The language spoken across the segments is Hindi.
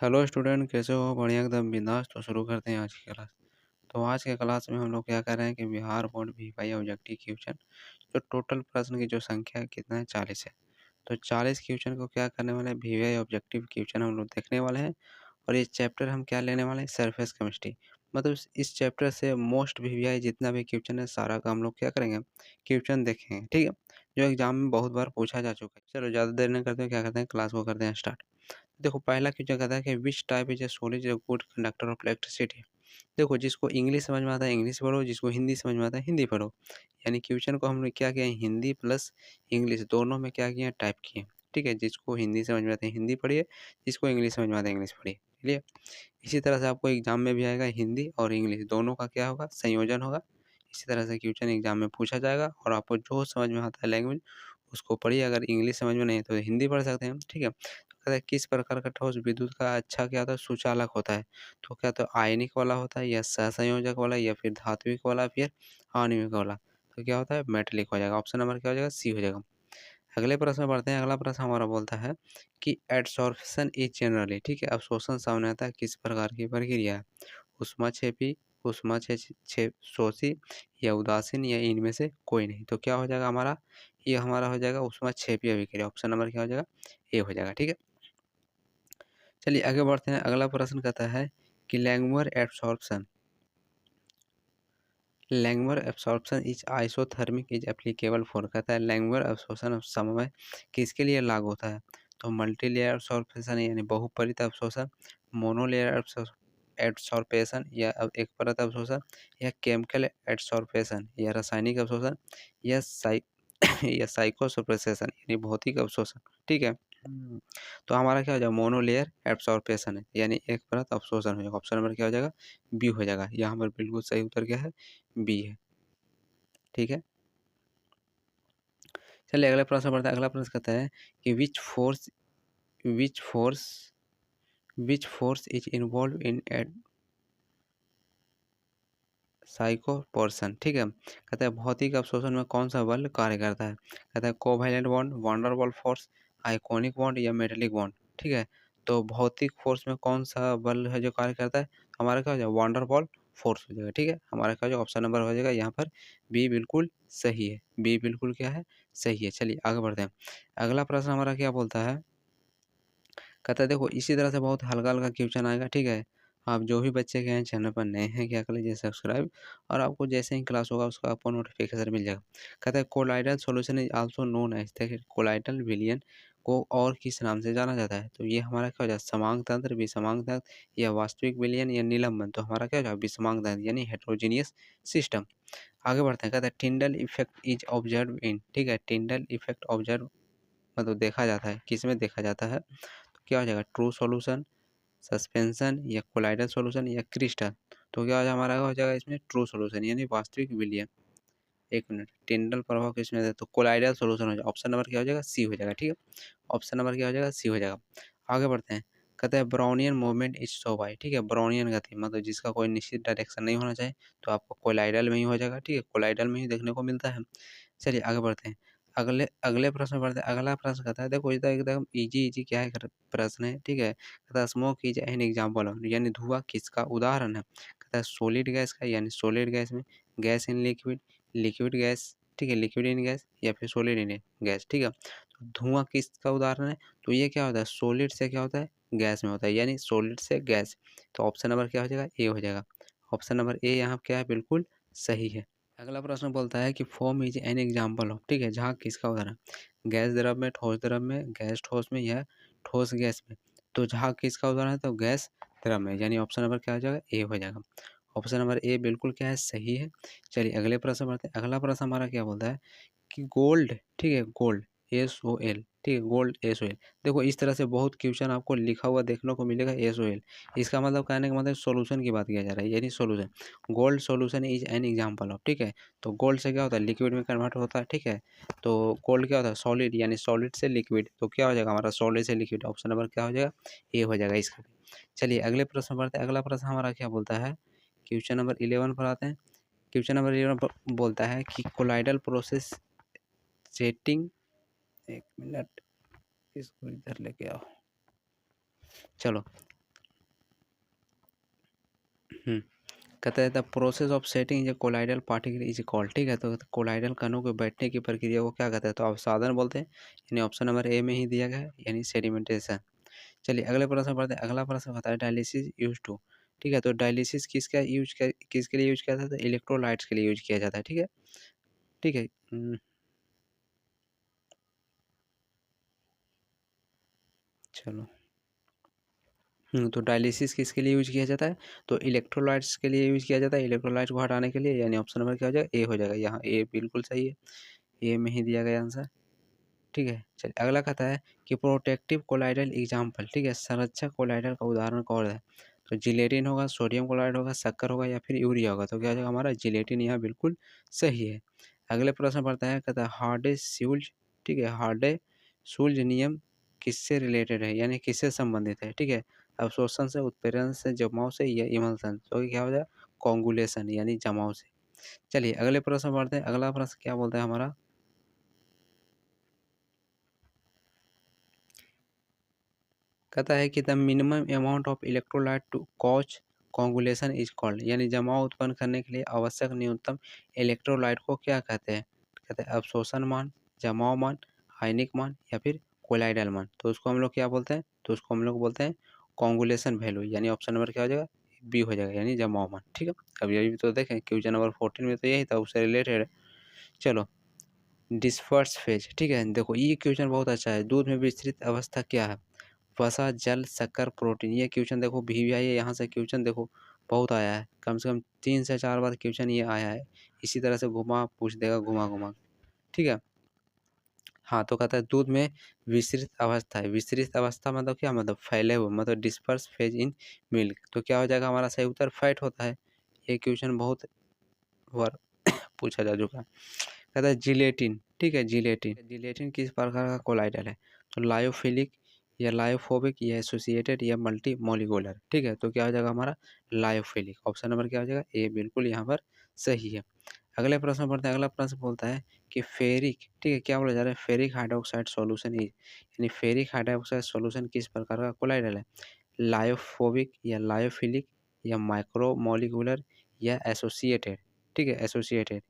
हेलो स्टूडेंट, कैसे हो? बढ़िया एकदम बिंदास। तो शुरू करते हैं आज की क्लास। तो आज के क्लास में हम लोग क्या कर रहे हैं कि Bihar board VY objective question जो टोटल प्रश्न की जो संख्या है कितना है, 40 है। तो 40 क्वेश्चन को क्या करने वाले हैं, वीवाई ऑब्जेक्टिव क्वेश्चन हम लोग देखने वाले हैं। और ये चैप्टर हम क्या लेने वाले हैं, सरफेस केमिस्ट्री। मतलब इस चैप्टर से मोस्ट वीवाई जितना भी क्वेश्चन है सारा का हम लोग क्या करेंगे, क्वेश्चन देखेंगे। ठीक है, जो एग्जाम में बहुत बार पूछा जा चुका है। चलो ज़्यादा देर नहीं करते, क्या करते हैं, क्लास को करते हैं स्टार्ट। देखो पहला क्वेश्चन कहता है कि which type is a solid is a good conductor of electricity. देखो जिसको इंग्लिश समझ में आता है इंग्लिश पढ़ो, जिसको हिंदी समझ में आता है हिंदी पढ़ो। यानी क्वेश्चन को हमने क्या किया है, हिंदी प्लस इंग्लिश दोनों में क्या किया है, टाइप किए। ठीक है, जिसको हिंदी समझ में आता है हिंदी पढ़िए, जिसको इंग्लिश समझ में आता है इंग्लिश पढ़िए। क्लियर। इसी तरह से आपको एग्जाम में भी आएगा, हिंदी और इंग्लिश दोनों का क्या होगा, संयोजन होगा। इसी तरह से क्वेश्चन एग्जाम में पूछा जाएगा और आपको जो समझ में आता है लैंग्वेज उसको पढ़िए। अगर इंग्लिश समझ में नहीं है तो हिंदी पढ़ सकते हैं। ठीक है, तो कहता है किस प्रकार का ठोस विद्युत का अच्छा क्या होता है, सुचालक होता है। तो क्या तो आयनिक वाला होता है, या सहसंयोजक वाला, या फिर धात्विक वाला, फिर आणविक वाला। तो क्या होता है, मेटेलिक हो जाएगा। ऑप्शन नंबर क्या हो जाएगा, सी हो जाएगा। अगले प्रश्न में बढ़ते हैं। अगला प्रश्न हमारा बोलता है कि एडसॉर्प्शन इज जनरली, ठीक है, अवशोषण सामान्यतः किस प्रकार की प्रक्रिया है। ऊष्माक्षेपी, ऊष्माक्षेपी, या उदासीन, या इनमें से कोई नहीं। तो क्या हो जाएगा हमारा, ये हमारा हो जाएगा ऊष्माक्षेपीय अभिक्रिया। ऑप्शन नंबर क्या हो जाएगा, ए हो जाएगा। ठीक है, चलिए आगे बढ़ते हैं। अगला प्रश्न कहता है कि Langmuir absorption is isothermic is applicable for. कहता है लैंगमुर एब्सॉर्प्शन समय किसके लिए लागू होता है। तो मल्टी लेयर एब्सॉर्प्शन यानी बहुपरित अवशोषण, मोनोलेयर एडसॉर्प्शन या एक परत अवशोषण, या केमिकल एडसॉर्प्शन या रासायनिक अवशोषण, या या साइकोसोप्रेसेशन यानी भौतिक अवशोषण। ठीक है। तो हमारा क्या हो जाएगा, मोनोलेयर एब्सॉर्प्शन है यानी एक परत अवशोषण हो जाएगा। ऑप्शन नंबर क्या हो जाएगा, बी हो जाएगा। यहाँ पर बिल्कुल सही उत्तर क्या है, बी है। ठीक है, चलिए अगला प्रश्न बढ़ता है। अगला प्रश्न कहता है कि which force which force is involve in साइकोपोर्सन। ठीक है, कहता है भौतिक अवशोषण में कौन सा बल कार्य करता है। कहता है covalent bond, van der Waals force, iconic bond, या मेटेलिक बॉन्ड। ठीक है, तो भौतिक फोर्स में कौन सा बल है जो कार्य करता है, हमारा क्या हो जाएगा, वंडरवॉल फोर्स हो जाएगा। ठीक है, हमारा क्या हो जाएगा, ऑप्शन नंबर हो जाएगा यहाँ पर बी बिल्कुल सही है। बी बिल्कुल क्या है, सही है। चलिए आगे बढ़ते हैं। अगला प्रश्न हमारा क्या बोलता है, कहता है देखो इसी तरह से बहुत हल्का हल्का क्वेश्चन आएगा। ठीक है, आप जो भी बच्चे के हैं चैनल पर नए हैं क्या कर लीजिए सब्सक्राइब, और आपको जैसे ही क्लास होगा उसका आपको नोटिफिकेशन मिल जाएगा। कहता है colloidal solution is also known as, देखिए कोलाइडल विलयन को और किस नाम से जाना जाता है। तो ये हमारा क्या हो जाए, समांग तंत्र, विषमांग तंत्र, या वास्तविक विलयन, या निलंबन। तो हमारा क्या हो जाएगा, विषमांग तंत्र यानी हेट्रोजीनियस सिस्टम। आगे बढ़ते हैं। कहता है Tyndall effect is observe in, ठीक है, टिंडल इफेक्ट ऑब्जर्व मतलब देखा जाता है, किसमें देखा जाता है। तो क्या हो जाएगा, ट्रू सॉल्यूशन, सस्पेंशन, या कोलाइडल सॉल्यूशन, या क्रिस्टल। तो क्या हो जाएगा हमारा, हो जाएगा इसमें ट्रू सॉल्यूशन यानी वास्तविक विलयन। एक मिनट, टिंडल प्रभाव किसमें है, तो कोलाइडल सॉल्यूशन हो जाएगा। ऑप्शन नंबर क्या हो जाएगा, सी हो जाएगा। ठीक है, ऑप्शन नंबर क्या हो जाएगा, सी हो जाएगा। आगे बढ़ते हैं। कहते हैं Brownian movement is show by, ठीक है, ब्राउनियन गति मतलब जिसका कोई निश्चित डायरेक्शन नहीं होना चाहिए, तो आपको कोलाइडल में ही हो जाएगा। ठीक है, कोलाइडल में ही देखने को मिलता है। चलिए आगे बढ़ते हैं। अगले अगले प्रश्न में बढ़ते हैं। अगला प्रश्न कहता है देखो इधर एकदम इजी इजी क्या है प्रश्न है। ठीक है, कहता है smoke is an example of, यानी धुआं किसका उदाहरण है। कहता है सॉलिड गैस का, यानी सॉलिड गैस में, gas in liquid, liquid gas, ठीक है, लिक्विड इन गैस, या फिर सॉलिड इन गैस। ठीक है, तो धुआं किसका उदाहरण है, तो ये क्या होता है, सॉलिड से क्या होता है, गैस में होता है, यानी सॉलिड से गैस। तो ऑप्शन नंबर क्या हो जाएगा, ए हो जाएगा। ऑप्शन नंबर ए यहाँ क्या है, बिल्कुल सही है। अगला प्रश्न बोलता है कि form is an example of, ठीक है, जहाँ किसका उदाहरण, गैस द्रव में, ठोस द्रव में, गैस ठोस में, या ठोस गैस में। तो जहाँ किसका उदाहरण है, तो गैस द्रव में, यानी ऑप्शन नंबर क्या हो जाएगा, ए हो जाएगा। ऑप्शन नंबर ए बिल्कुल क्या है, सही है। चलिए अगले प्रश्न बढ़ते हैं। अगला प्रश्न हमारा क्या बोलता है कि गोल्ड, ठीक है, गोल्ड SOL, ठीक है, गोल्ड SOL। देखो इस तरह से बहुत क्वेश्चन आपको लिखा हुआ देखने को मिलेगा SOL। इसका मतलब कहने का मतलब सॉल्यूशन की बात किया जा रहा है, यानी solution, gold solution is an example of. ठीक है, तो गोल्ड से क्या होता है, लिक्विड में कन्वर्ट होता है। ठीक है, तो गोल्ड क्या होता है, सॉलिड, यानी सॉलिड से लिक्विड। तो क्या हो जाएगा हमारा, सॉलिड से लिक्विड। ऑप्शन नंबर क्या हो जाएगा, ए हो जाएगा इसका भी। चलिए अगले प्रश्न बढ़ते हैं। अगला प्रश्न हमारा क्या बोलता है, क्वेश्चन नंबर 11 पर आते हैं। क्वेश्चन नंबर 11 बोलता है कि कोलाइडल प्रोसेस सेटिंग, एक मिनट इसको इधर लेके आओ। चलो कहता है the process of setting A colloidal particle is called, ठीक है। तो कोलाइडल कणों के बैठने की प्रक्रिया को क्या कहते हैं, तो अवसादन बोलते हैं, यानी ऑप्शन नंबर ए में ही दिया गया है, यानी सेडिमेंटेशन। चलिए अगले प्रश्न पढ़ते हैं। अगला प्रश्न बताया डायलिसिस यूज टू, ठीक है। तो डायलिसिस किसके लिए यूज किया जाता है, इलेक्ट्रोलाइट्स के लिए यूज किया जाता है, ठीक है। ठीक है। चलो तो डायलिसिस किसके लिए यूज किया जाता है, तो इलेक्ट्रोलाइट्स के लिए यूज किया जाता है, इलेक्ट्रोलाइट्स को हटाने के लिए, यानी ऑप्शन नंबर क्या हो जाएगा, ए हो जाएगा। यहाँ ए बिल्कुल सही है, ए में ही दिया गया आंसर, ठीक है। चलिए अगला कहता है कि प्रोटेक्टिव कोलाइडल एग्जाम्पल, ठीक है, संरक्षक कोलाइडल का उदाहरण कौन है, तो जिलेटिन होगा, सोडियम क्लोराइड होगा, शक्कर होगा या फिर यूरिया होगा। तो क्या हो जाएगा हमारा जिलेटिन, यहाँ बिल्कुल सही है। अगले प्रश्न पढ़ता है, कहता है हार्डे सूल्ज, ठीक है, हार्डे सूल्ज नियम किससे रिलेटेड है, यानी किससे संबंधित है, ठीक है। अवशोषण से, उत्प्रेरण से, जमाव से या इमल्सन, तो क्या हो जाएगा कॉन्गुलेशन, यानी जमाव से। चलिए अगले प्रश्न पढ़ते हैं। अगला प्रश्न क्या बोलता है हमारा, कहता है कि the minimum amount of electrolyte to cause coagulation is called, यानी जमाव उत्पन्न करने के लिए आवश्यक न्यूनतम इलेक्ट्रोलाइट को क्या कहते हैं, कहते हैं अवशोषण मान, जमाव मान, आयनिक मान या फिर कोलाइडल मान। तो उसको हम लोग क्या बोलते हैं, तो उसको हम लोग बोलते हैं कॉन्गुलेशन वैल्यू, यानी ऑप्शन नंबर क्या हो जाएगा, बी हो जाएगा, यानी जमाव मान, ठीक है। अब ये भी तो देखें क्वेश्चन नंबर 14 में तो यही था, उससे रिलेटेड है। चलो डिस्पर्स फेज, ठीक है। देखो ये क्वेश्चन बहुत अच्छा है, दूध में विस्तृत अवस्था क्या है, वसा, जल, शक्कर, प्रोटीन। ये क्वेश्चन देखो भी आई है, यहाँ से क्वेश्चन देखो बहुत आया है, कम से कम 3 से 4 बार क्वेश्चन ये आया है। इसी तरह से घुमा पूछ देगा, घुमा घुमा, ठीक है। हाँ तो कहता है दूध में विस्तृत अवस्था है, विस्तृत अवस्था मतलब क्या, मतलब फैले हुए, मतलब डिस्पर्स फेज इन मिल्क। तो क्या हो जाएगा हमारा सही उत्तर फैट होता है। ये क्वेश्चन बहुत बार पूछा जा चुका है। कहता है जिलेटिन, ठीक है, जिलेटिन, जिलेटिन किस प्रकार का कोलाइडल है, तो लायोफिलिक या लायोफोबिक या एसोसिएटेड या मल्टी मोलिकुलर, ठीक है। तो क्या हो जाएगा हमारा लायोफिलिक, ऑप्शन नंबर क्या हो जाएगा ए, बिल्कुल यहाँ पर सही है। अगले प्रश्न पढ़ते हैं। अगला प्रश्न बोलता है कि फेरिक, ठीक है, क्या बोला जा रहा है, फेरिक हाइड्रोक्साइड सॉल्यूशन इज, यानी फेरिक हाइड्रोक्साइड सॉल्यूशन किस प्रकार का कोलाइडल है, लायोफोबिक या लायोफिलिक या माइक्रोमोलिकुलर या एसोसिएटेड, ठीक है, एसोसिएटेड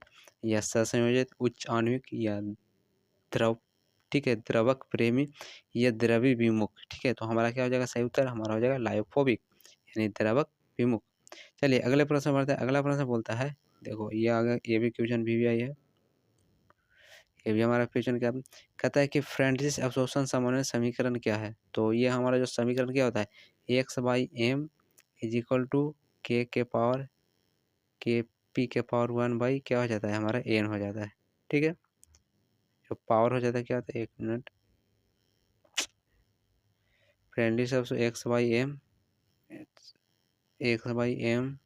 या सहसंयोजित उच्च आणविक या द्रव, ठीक है, द्रवक प्रेमी या द्रवी विमुख, ठीक है। तो हमारा क्या हो जाएगा सही उत्तर, हमारा हो जाएगा लायोफोबिक, यानी द्रवक विमुख। चलिए अगले प्रश्न बढ़ते हैं। अगला प्रश्न बोलता है, देखो ये आगे ये भी क्वेश्चन भी आई है, ये भी हमारा क्वेश्चन क्या कहता है कि फ्रेंड्लिस अब्जॉर्प्शन सामान्य समीकरण क्या है, तो ये हमारा जो समीकरण क्या होता है, x by m is equal to k power के पी के पावर 1 बाई क्या हो जाता है हमारा एन हो जाता है, ठीक है। जो पावर हो जाता है क्या होता है, एक मिनट, फ्रेंडली सब x by m, x by m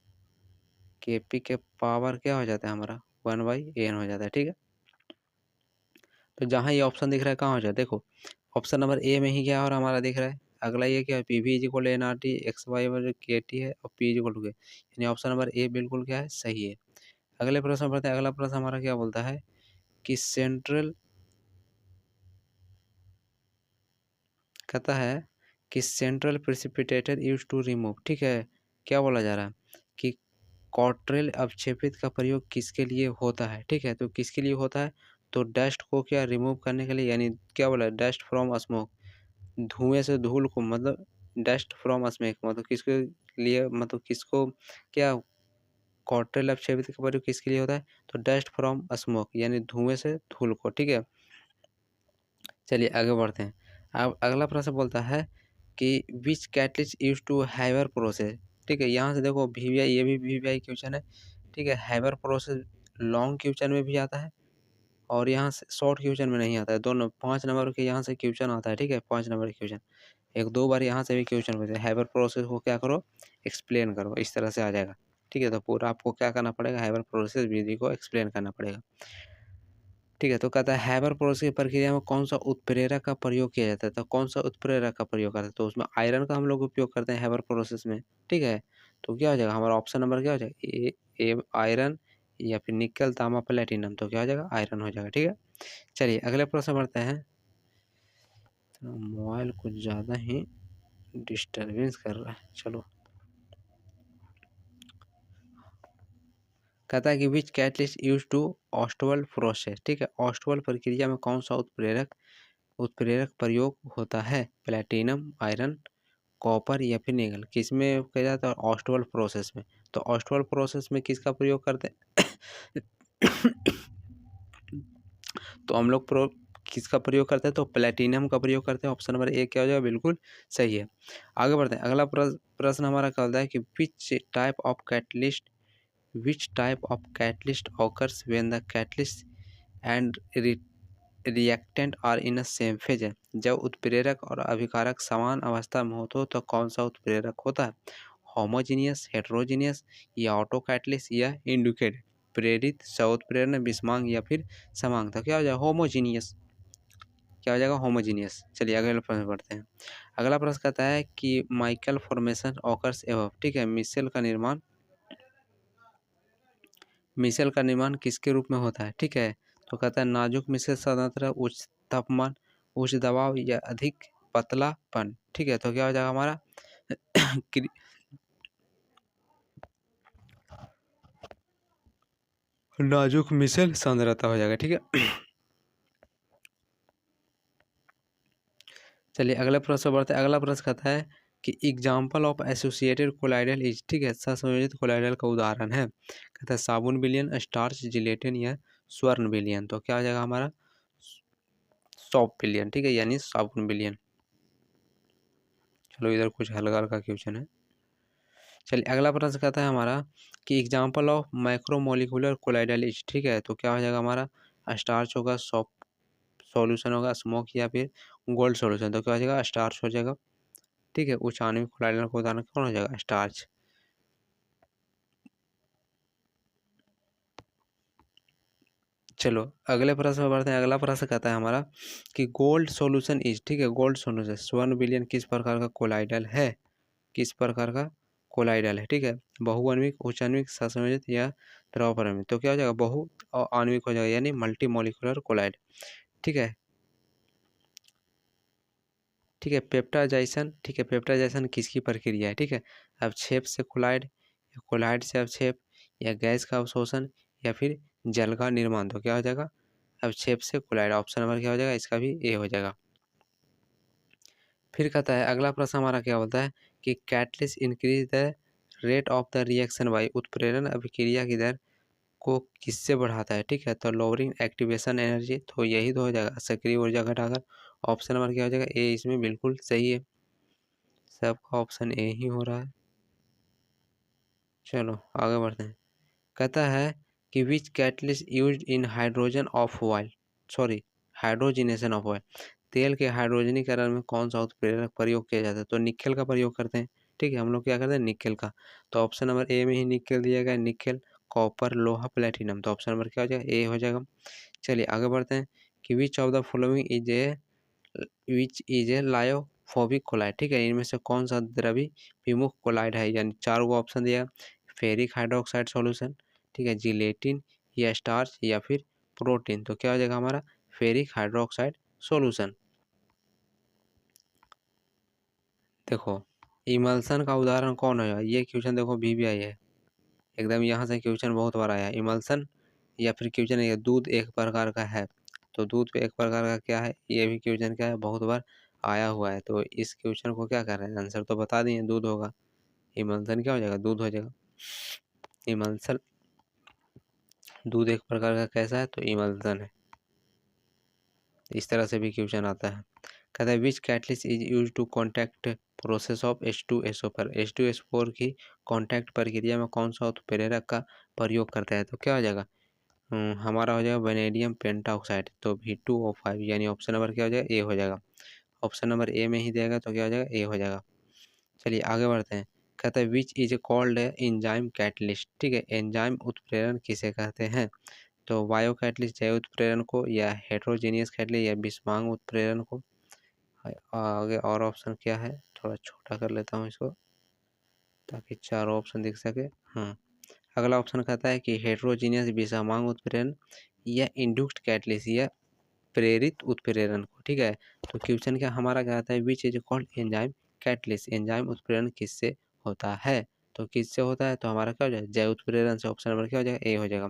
k p के पावर क्या हो जाता है हमारा 1 बाई एन हो जाता है, ठीक है। तो जहाँ ये ऑप्शन दिख रहा है कहाँ हो जाए, देखो ऑप्शन नंबर ए में ही क्या और हमारा दिख रहा है। अगला ये क्या है, p v is equal n r t, x y के टी है और पी इज इक्वल टू के, यानी ऑप्शन नंबर ए बिल्कुल क्या है सही है। अगले प्रश्न पढ़ते हैं। अगला प्रश्न हमारा क्या बोलता है कि सेंट्रल, कहता है कि central precipitator use to remove, ठीक है, क्या बोला जा रहा है कि कॉट्रेल अवक्षेपित का प्रयोग किसके लिए होता है, ठीक है। तो किसके लिए होता है, तो डस्ट को क्या रिमूव करने के लिए, यानी क्या बोला डस्ट फ्रॉम स्मोक, धुएं से धूल को, मतलब डस्ट फ्रॉम स्मोक मतलब किसके लिए, मतलब किसको क्या कॉट्रेल अवक्षेपित का प्रयोग किसके लिए होता है, तो डस्ट फ्रॉम स्मोक यानी धुएं से धूल को, ठीक है। चलिए आगे बढ़ते हैं। अब अगला प्रश्न बोलता है कि which catalyst use to हैवर process, ठीक है। यहाँ से देखो वीवीआई, ये भी वीवीआई क्वेश्चन है, ठीक है। हैवर प्रोसेस लॉन्ग क्वेश्चन में भी आता है और यहाँ से शॉर्ट क्वेश्चन में नहीं आता है, दोनों 5 नंबर के यहाँ से क्वेश्चन आता है, ठीक है। 5 नंबर के क्वेश्चन एक दो बार यहाँ से भी क्वेश्चन पूछे, हैबर प्रोसेस को क्या करो एक्सप्लेन करो, इस तरह से आ जाएगा, ठीक है। तो पूरा आपको क्या करना पड़ेगा, हैबर प्रोसेस विधि को एक्सप्लेन करना पड़ेगा, ठीक है। तो कहता है हैबर प्रोसेस की प्रक्रिया में कौन सा उत्प्रेरक का प्रयोग किया जाता है, तो कौन सा उत्प्रेरक का प्रयोग करते हैं, तो उसमें आयरन का हम लोग उपयोग करते हैं हैबर प्रोसेस में, ठीक है। तो क्या हो जाएगा हमारा ऑप्शन नंबर क्या हो जाएगा ए आयरन या फिर निकल तांबा प्लेटिनम, तो क्या हो जाएगा आयरन हो जाएगा, ठीक है। चलिए अगले प्रश्न बढ़ते हैं। तो मोबाइल कुछ ज़्यादा ही डिस्टरबेंस कर रहा है, चलो कहता है कि which catalyst use to ऑस्टोवल process, ठीक है, ऑस्टोवल प्रक्रिया में कौन सा उत्प्रेरक प्रयोग होता है, प्लेटिनम, आयरन, कॉपर या फिर निकल, किस में किया जाता है, ऑस्टोवल प्रोसेस में। तो ऑस्टोवल प्रोसेस में किसका प्रयोग करते हैं तो हम लोग किसका प्रयोग करते हैं, तो प्लेटिनम का प्रयोग करते हैं। ऑप्शन नंबर ए क्या हो जाएगा, बिल्कुल सही है। आगे बढ़ते हैं, अगला प्रश्न हमारा क्या होता है कि which type of catalyst occurs when the catalyst and reactant are in a same phase है। जब उत्प्रेरक और अभिकारक समान अवस्था में हो तो कौन सा उत्प्रेरक होता है, होमोजीनियस, हेट्रोजीनियस या ऑटो कैटलिस्ट या इंडिकेटेड, प्रेरित, स्वउत्प्रेरण, विषमांग या फिर समांग। तो क्या हो जाएगा, होमोजीनियस, क्या हो जाएगा, होमोजीनियस। चलिए अगले प्रश्न पढ़ते हैं। अगला प्रश्न कहता है कि माइकल फॉर्मेशन ऑकर्स एवं, ठीक है, मिसेल का निर्माण किसके रूप में होता है, ठीक है। तो कहता है नाजुक मिसेल साधारणतः उच्च तापमान, उच्च दबाव या अधिक पतलापन, ठीक है। तो क्या हो जाएगा हमारा नाजुक मिसेल सांद्रता हो जाएगा, ठीक है। चलिए अगला प्रश्न बढ़ते हैं। अगला प्रश्न कहता है कि example of associated colloidal is, ठीक है, सहसंयोजित कोलाइडल का उदाहरण है, कहता है साबुन विलयन, स्टार्च, जिलेटिन या स्वर्ण विलयन। तो क्या हो जाएगा हमारा, सॉप विलयन, ठीक है, यानी साबुन विलयन। चलो इधर कुछ हल्का हल्का क्वेश्चन है। चलिए अगला प्रश्न कहता है हमारा कि एग्जाम्पल ऑफ माइक्रोमोलिकुलर कोलाइडल इज, ठीक है। तो क्या हो जाएगा हमारा, स्टार्च होगा, सॉप सॉल्यूशन होगा, स्मोक या फिर गोल्ड सॉल्यूशन। तो क्या हो जाएगा, स्टार्च हो जाएगा, ठीक है। उच्च आणविक कोलाइडल का उदाहरण कौन हो जाएगा, स्टार्च। चलो अगले प्रश्न में बढ़ते हैं। अगला प्रश्न कहता है हमारा कि गोल्ड सॉल्यूशन इज, ठीक है, गोल्ड सॉल्यूशन स्वर्ण विलयन किस प्रकार का कोलाइडल है, किस प्रकार का कोलाइडल है, ठीक है। बहुआण्विक, उच्च आणविक, सहसंयोजित या द्रवपरमित। तो क्या हो जाएगा, बहु आणविक हो जाएगा, यानी मल्टी मोलिकुलर कोलाइड, ठीक है। ठीक है, पेप्टाइजेशन, ठीक है, पेप्टाइजेशन किसकी प्रक्रिया है, ठीक है, अवक्षेप से कोलाइड या कोलाइड से अवक्षेप या गैस का अवशोषण या फिर जल का निर्माण। तो क्या हो जाएगा, अवक्षेप से कोलाइड। ऑप्शन नंबर क्या हो जाएगा, इसका भी ए हो जाएगा। फिर कहता है अगला प्रश्न हमारा क्या होता है कि catalyst increase the rate of the reaction by, उत्प्रेरण अभिक्रिया की दर को किससे बढ़ाता है, ठीक है। तो लोअरिंग एक्टिवेशन एनर्जी, तो यही तो हो जाएगा, सक्रिय ऊर्जा घटाकर। ऑप्शन नंबर क्या हो जाएगा, ए इसमें बिल्कुल सही है, सबका ऑप्शन ए ही हो रहा है। चलो आगे बढ़ते हैं। कहता है कि which catalyst used in hydrogen of oil, sorry, hydrogenation of oil, तेल के हाइड्रोजनीकरण में कौन सा उत्प्रेरक प्रयोग किया जाता है। तो निकेल का प्रयोग करते हैं, ठीक है, हम लोग क्या करते हैं, निकेल का। तो ऑप्शन नंबर ए में ही निकेल दिया गया, निकेल, कॉपर, लोहा, प्लेटिनम। तो ऑप्शन नंबर क्या हो जाएगा, ए हो जाएगा। चलिए आगे बढ़ते हैं कि which is a lyophobic colloid, ठीक है, इनमें से कौन सा द्रवी विमुख कोलाइड है, यानी चार गो ऑप्शन दिया, फेरिक हाइड्रोक्साइड सॉल्यूशन, ठीक है, जिलेटिन या स्टार्च या फिर प्रोटीन। तो क्या हो जाएगा हमारा, फेरिक हाइड्रोक्साइड सॉल्यूशन। देखो इमल्सन का उदाहरण कौन है, ये क्वेश्चन देखो VVI है एकदम, यहाँ से क्वेश्चन बहुत बार आया है। इमल्सन या फिर क्वेश्चन है दूध एक प्रकार का है, तो दूध पे एक प्रकार का क्या है, ये भी क्वेश्चन क्या है, बहुत बार आया हुआ है। तो इस क्वेश्चन को क्या कर रहे हैं, आंसर तो बता दिए, दूध होगा। इमल्सन क्या हो जाएगा, दूध हो जाएगा। इमल्सन, दूध एक प्रकार का कैसा है, तो इमल्सन है। इस तरह से भी क्वेश्चन आता है। कहता है which catalyst is use to contact process of H2SO4, H2SO4 की कॉन्टैक्ट प्रक्रिया में कौन सा उत्प्रेरक का प्रयोग करता है। तो क्या हो जाएगा, हमारा हो जाएगा वेनेडियम पेंटाऑक्साइड, तो V2O5, यानी ऑप्शन नंबर क्या हो जाएगा, ए हो जाएगा। ऑप्शन नंबर ए में ही देगा, तो क्या हो जाएगा, ए हो जाएगा। चलिए आगे बढ़ते हैं। कहता है which is called enzyme catalyst, ठीक है, एंजाइम उत्प्रेरण किसे कहते हैं। तो बायो कैटलिस्ट जैव उत्प्रेरण को, या हेट्रोजीनियस कैटलिस्ट या विषमांग उत्प्रेरण को। आगे और ऑप्शन क्या है, थोड़ा छोटा कर लेता हूँ इसको ताकि चारों ऑप्शन दिख सके। हाँ, अगला ऑप्शन कहता है कि हेट्रोजीनियस विषमांग उत्प्रेरण या इंड्यूस्ड कैटलिस्ट या प्रेरित उत्प्रेरण को, ठीक है। तो क्वेश्चन क्या हमारा क्या आता है, which is called enzyme catalyst, enzyme उत्प्रेरण किससे होता है। तो किससे होता है, तो हमारा क्या हो जाएगा, जैव उत्प्रेरण से। ऑप्शन नंबर क्या हो जाएगा, ए हो जाएगा।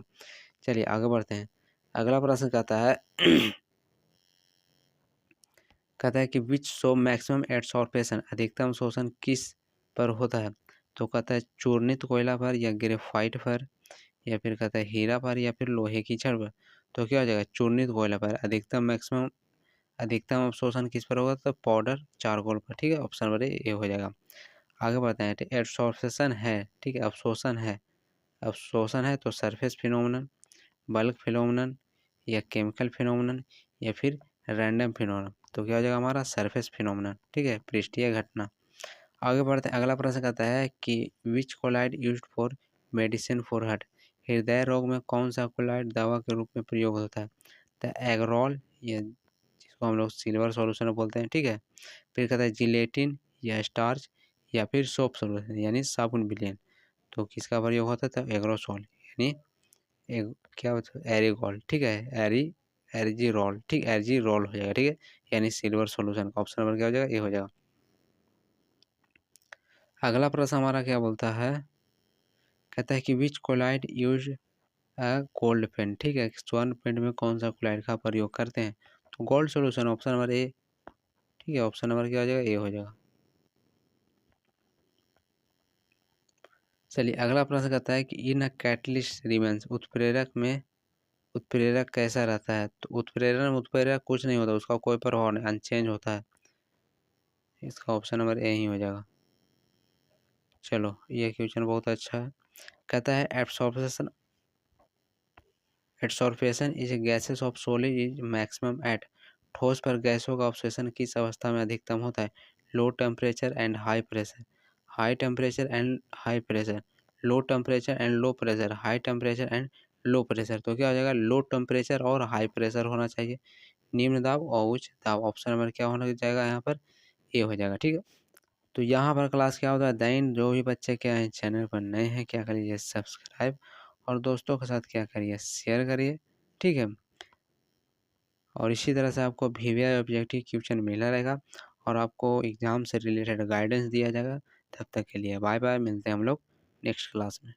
चलिए आगे बढ़ते हैं। अगला प्रश्न कहता है कहता है कि विच शो मैक्सिमम एडसॉर्प्शन, अधिकतम शोषण किस पर होता है, तो कहता है चूर्णित कोयला पर या ग्रेफाइट पर या फिर कहता है हीरा पर या फिर लोहे की छड़ पर। तो क्या हो जाएगा, चूर्णित कोयला पर अधिकतम अवशोषण किस पर होगा, तो पाउडर चारकोल पर। ठीक है, ऑप्शन नंबर ए हो जाएगा। आगे बढ़ते हैं। एडसॉर्प्शन है, ठीक है, अवशोषण है तो सरफेस फिनोमिनन, बल्क फिनोमिनन या केमिकल फिनोमिनन या फिर रैंडम फिनोमिनन। तो क्या हो जाएगा हमारा, सरफेस फिनोमिनन। ठीक है, पृष्ठीय घटना। आगे बढ़ते हैं। अगला प्रश्न कहता है कि which colloid used for medicine for heart, हृदय रोग में कौन सा कोलाइड दवा के रूप में प्रयोग होता है, तो एगरोल, या जिसको हम लोग सिल्वर सॉल्यूशन बोलते हैं। ठीक है, फिर कहता है जिलेटिन या स्टार्च या फिर सोप सॉल्यूशन यानी साबुन विलयन। तो किसका प्रयोग होता है, तो एग्रोसोल यानी क्या होता है, एरिगोल। ठीक है, एरिजीरोल, ठीक, एरिजीरोल हो जाएगा। ठीक है, यानी सिल्वर सॉल्यूशन का ऑप्शन नंबर क्या हो जाएगा, ये हो जाएगा। अगला प्रश्न हमारा क्या बोलता है, कहता है कि which collide use gold pen. ठीक है, स्वर्ण पेंट में कौन सा कोलाइड का प्रयोग करते हैं, तो gold solution, option number A. ठीक है, ऑप्शन नंबर क्या हो जाएगा, ए हो जाएगा। चलिए अगला प्रश्न कहता है कि इन कैटलिस्ट रिमेंस, उत्प्रेरक कैसा रहता है, तो उत्प्रेरक कुछ नहीं होता, उसका कोई प्रभाव नहीं, अनचेंज होता है। इसका ऑप्शन नंबर ए ही हो जाएगा। चलो ये क्वेश्चन बहुत अच्छा है। कहता है absorption is gases of solid is maximum at, ठोस पर गैसों का अवशोषण किस अवस्था में अधिकतम होता है, low temperature and high pressure, high temperature and high pressure, low temperature and low pressure, high temperature and low pressure. तो क्या हो जाएगा, लो टेम्परेचर और हाई प्रेशर होना चाहिए, निम्न दाब और उच्च दाब। ऑप्शन नंबर क्या होना जाएगा यहाँ पर, ए हो जाएगा। ठीक है, तो यहाँ पर क्लास क्या होता है, दैन जो भी बच्चे क्या हैं चैनल पर नए हैं क्या करिए सब्सक्राइब, और दोस्तों के साथ क्या करिए शेयर करिए। ठीक है, और इसी तरह से आपको वीवीआई ऑब्जेक्टिव क्वेश्चन मिला रहेगा और आपको एग्जाम से रिलेटेड गाइडेंस दिया जाएगा। तब तक के लिए बाय बाय, मिलते हैं हम लोग नेक्स्ट क्लास में।